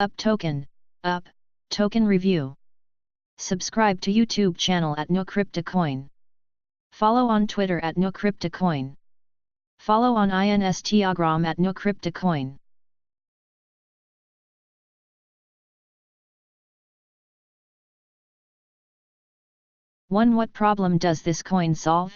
Uptoken, Token Review. Subscribe to YouTube channel at NoCryptoCoin. Follow on Twitter at NoCryptoCoin. Follow on Instagram at NoCryptoCoin. 1. What problem does this coin solve?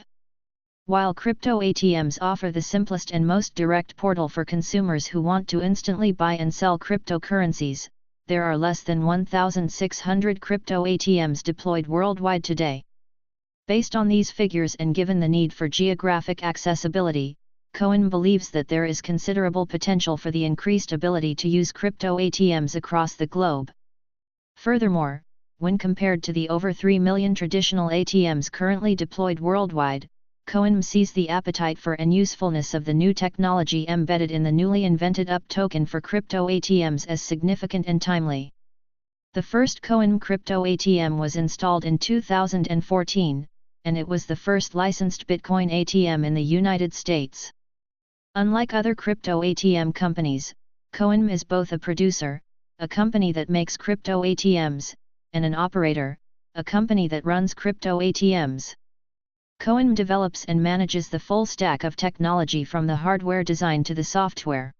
While crypto ATMs offer the simplest and most direct portal for consumers who want to instantly buy and sell cryptocurrencies, there are less than 1,600 crypto ATMs deployed worldwide today. Based on these figures and given the need for geographic accessibility, Coin believes that there is considerable potential for the increased ability to use crypto ATMs across the globe. Furthermore, when compared to the over 3 million traditional ATMs currently deployed worldwide, Coin sees the appetite for and usefulness of the new technology embedded in the newly invented Uptoken for crypto ATMs as significant and timely. The first Coin crypto ATM was installed in 2014, and it was the first licensed Bitcoin ATM in the United States. Unlike other crypto ATM companies, Coin is both a producer, a company that makes crypto ATMs, and an operator, a company that runs crypto ATMs. Coin develops and manages the full stack of technology from the hardware design to the software.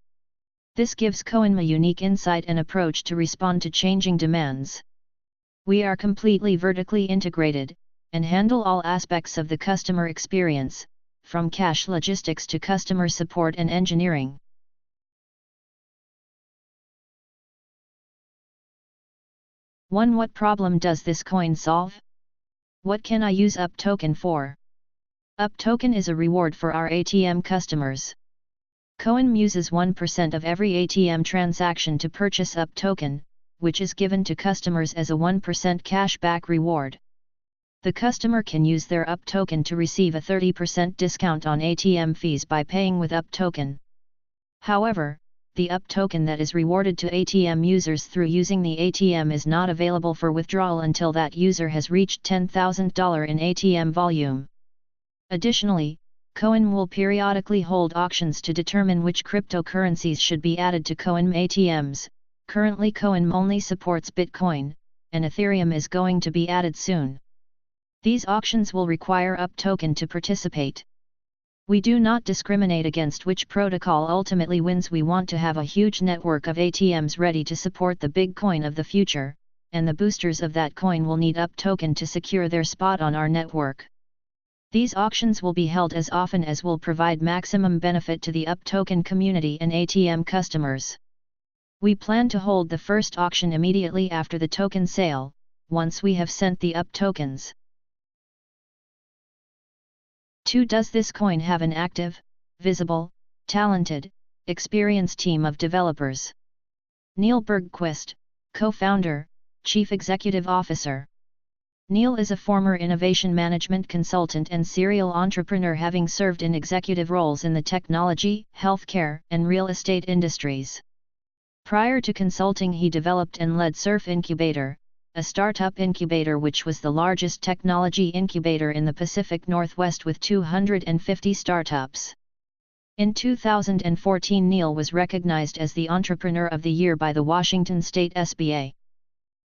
This gives Coin a unique insight and approach to respond to changing demands. We are completely vertically integrated, and handle all aspects of the customer experience, from cash logistics to customer support and engineering. What problem does this coin solve? What can I use Uptoken for? Uptoken is a reward for our ATM customers. Coin uses 1% of every ATM transaction to purchase Uptoken, which is given to customers as a 1% cashback reward. The customer can use their Uptoken to receive a 30% discount on ATM fees by paying with Uptoken. However, the Uptoken that is rewarded to ATM users through using the ATM is not available for withdrawal until that user has reached $10,000 in ATM volume. Additionally, Coin will periodically hold auctions to determine which cryptocurrencies should be added to Coin ATMs. Currently Coin only supports Bitcoin, and Ethereum is going to be added soon. These auctions will require Uptoken to participate. We do not discriminate against which protocol ultimately wins. We want to have a huge network of ATMs ready to support the big coin of the future, and the boosters of that coin will need Uptoken to secure their spot on our network. These auctions will be held as often as will provide maximum benefit to the Uptoken community and ATM customers. We plan to hold the first auction immediately after the token sale, once we have sent the Uptokens. 2. Does this coin have an active, visible, talented, experienced team of developers? Neil Bergquist, co-founder, Chief Executive Officer. Neil is a former innovation management consultant and serial entrepreneur, having served in executive roles in the technology, healthcare, and real estate industries. Prior to consulting, he developed and led Surf Incubator, a startup incubator which was the largest technology incubator in the Pacific Northwest with 250 startups. In 2014, Neil was recognized as the Entrepreneur of the Year by the Washington State SBA.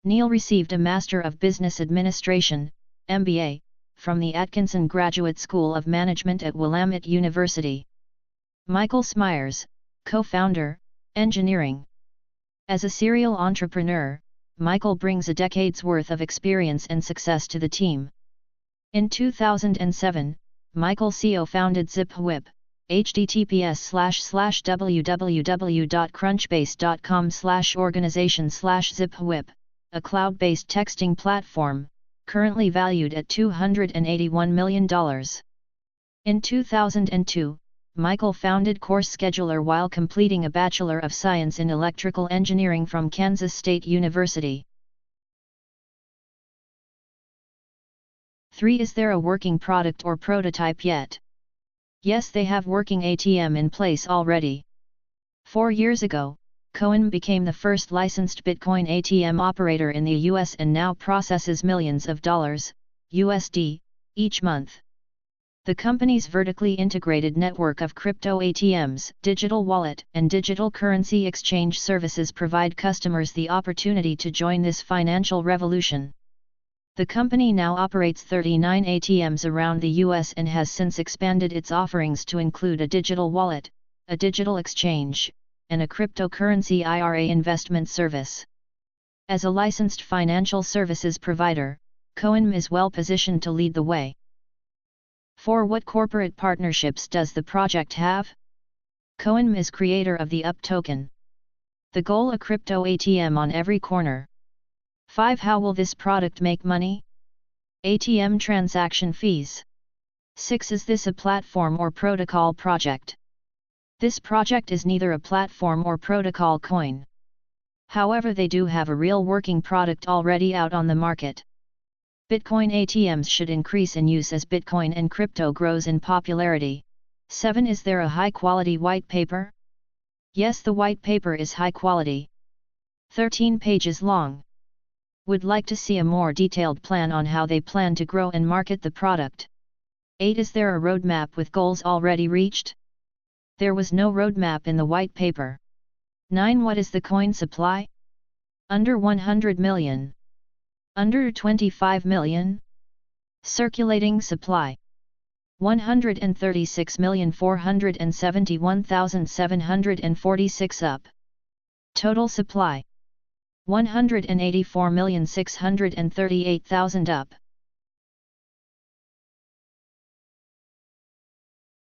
Neil received a Master of Business Administration, MBA, from the Atkinson Graduate School of Management at Willamette University. Michael Smyers, co-founder, Engineering. As a serial entrepreneur, Michael brings a decade's worth of experience and success to the team. In 2007, Michael co-founded ZipWhip, https://www.crunchbase.com/organization/ZipWhip, a cloud-based texting platform, currently valued at $281 million. In 2002, Michael founded Course Scheduler while completing a Bachelor of Science in Electrical Engineering from Kansas State University. 3. Is there a working product or prototype yet? Yes, they have working ATM in place already. 4 years ago, Coin became the first licensed Bitcoin ATM operator in the US and now processes millions of dollars, USD, each month. The company's vertically integrated network of crypto ATMs, digital wallet, and digital currency exchange services provide customers the opportunity to join this financial revolution. The company now operates 39 ATMs around the US and has since expanded its offerings to include a digital wallet, a digital exchange, and a cryptocurrency IRA investment service. As a licensed financial services provider, Coinbase is well positioned to lead the way. For what corporate partnerships does the project have? Coinbase is creator of the Uptoken. The goal: a crypto ATM on every corner. 5. How will this product make money? ATM transaction fees. 6. Is this a platform or protocol project? This project is neither a platform or protocol coin. However, they do have a real working product already out on the market. Bitcoin ATMs should increase in use as Bitcoin and crypto grows in popularity. 7. Is there a high-quality white paper? Yes, the white paper is high quality. 13 pages long. Would like to see a more detailed plan on how they plan to grow and market the product. 8. Is there a roadmap with goals already reached? There was no roadmap in the white paper. 9. What is the coin supply? Under 100 million. Under 25 million? Circulating supply. 136,471,746 up. Total supply. 184,638,000 up.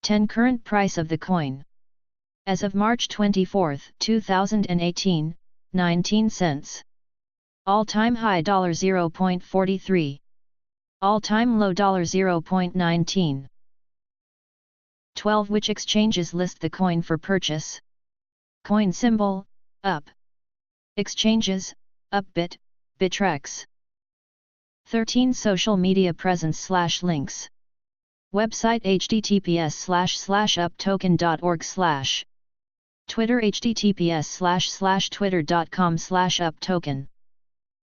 10. Current price of the coin. As of March 24, 2018, 19 cents. All-time high $0.43. All-time low $0.19. 12. Which exchanges list the coin for purchase? Coin symbol, UP. Exchanges, Upbit, Bittrex. 13. Social media presence / links. Website https://uptoken.org/ Twitter https://twitter.com/uptoken.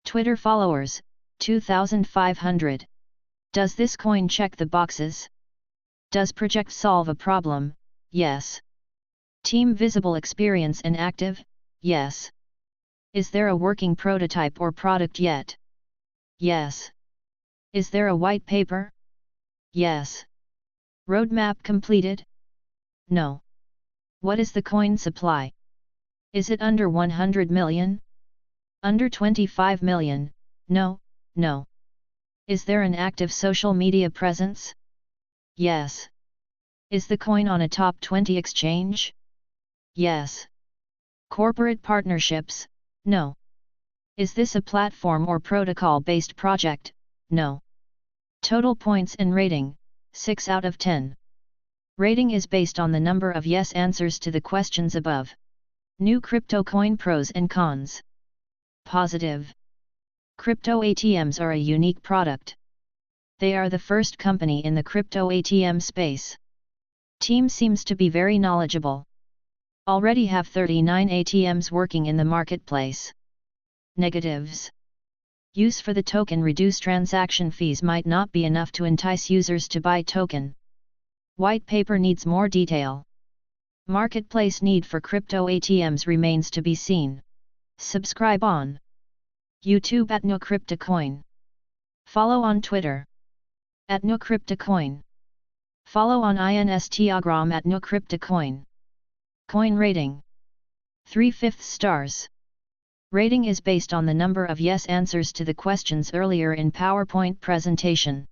Twitter followers, 2,500. Does this coin check the boxes? Does project solve a problem? Yes. Team visible experience and active? Yes. Is there a working prototype or product yet? Yes. Is there a white paper? Yes. Roadmap completed? No. What is the coin supply? Is it under 100 million? Under 25 million? No, no. Is there an active social media presence? Yes. Is the coin on a top 20 exchange? Yes. Corporate partnerships? No. Is this a platform or protocol-based project? No. Total points and rating, 6 out of 10. Rating is based on the number of yes answers to the questions above. New crypto coin pros and cons. Positive. Crypto ATMs are a unique product. They are the first company in the crypto ATM space. Team seems to be very knowledgeable. Already have 39 ATMs working in the marketplace. Negatives. Use for the token: reduced transaction fees might not be enough to entice users to buy token. White paper needs more detail. Marketplace need for crypto ATMs remains to be seen. Subscribe on YouTube at @NoCryptoCoin. Follow on Twitter at @NoCryptoCoin. Follow on Instagram at @NoCryptoCoin. Coin rating 3/5 stars. Rating is based on the number of yes answers to the questions earlier in PowerPoint presentation.